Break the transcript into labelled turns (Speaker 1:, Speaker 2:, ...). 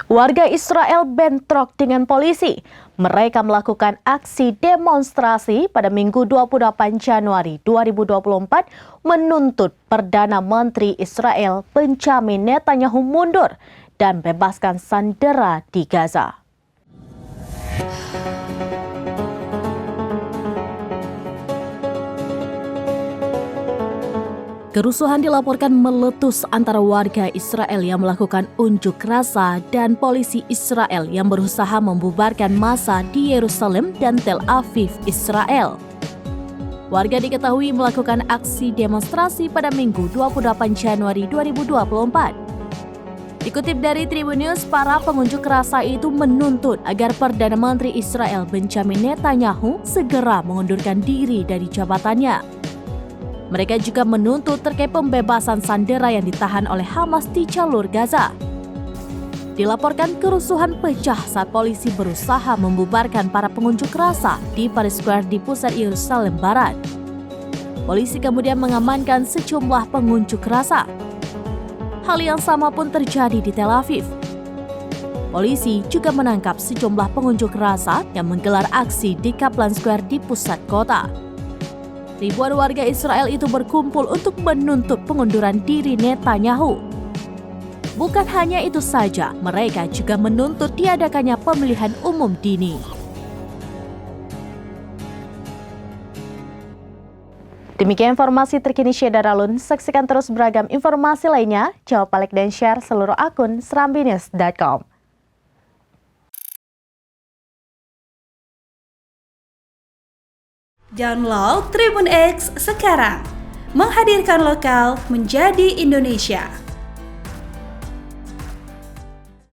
Speaker 1: Warga Israel bentrok dengan polisi. Mereka melakukan aksi demonstrasi pada Minggu 28 Januari 2024 menuntut Perdana Menteri Israel Benjamin Netanyahu mundur dan bebaskan sandera di Gaza. Kerusuhan dilaporkan meletus antara warga Israel yang melakukan unjuk rasa dan polisi Israel yang berusaha membubarkan massa di Yerusalem dan Tel Aviv, Israel. Warga diketahui melakukan aksi demonstrasi pada Minggu 28 Januari 2024. Dikutip dari Tribun News, para pengunjuk rasa itu menuntut agar Perdana Menteri Israel Benjamin Netanyahu segera mengundurkan diri dari jabatannya. Mereka juga menuntut terkait pembebasan sandera yang ditahan oleh Hamas di jalur Gaza. Dilaporkan kerusuhan pecah saat polisi berusaha membubarkan para pengunjuk rasa di Paris Square di pusat Yerusalem Barat. Polisi kemudian mengamankan sejumlah pengunjuk rasa. Hal yang sama pun terjadi di Tel Aviv. Polisi juga menangkap sejumlah pengunjuk rasa yang menggelar aksi di Kaplan Square di pusat kota. Ribuan warga Israel itu berkumpul untuk menuntut pengunduran diri Netanyahu. Bukan hanya itu saja, mereka juga menuntut diadakannya pemilihan umum dini. Demikian informasi terkini Syedar Alun. Saksikan terus beragam informasi lainnya. Jawab, like, dan share seluruh akun serambinews.com.
Speaker 2: Download Tribun X sekarang, menghadirkan lokal menjadi Indonesia.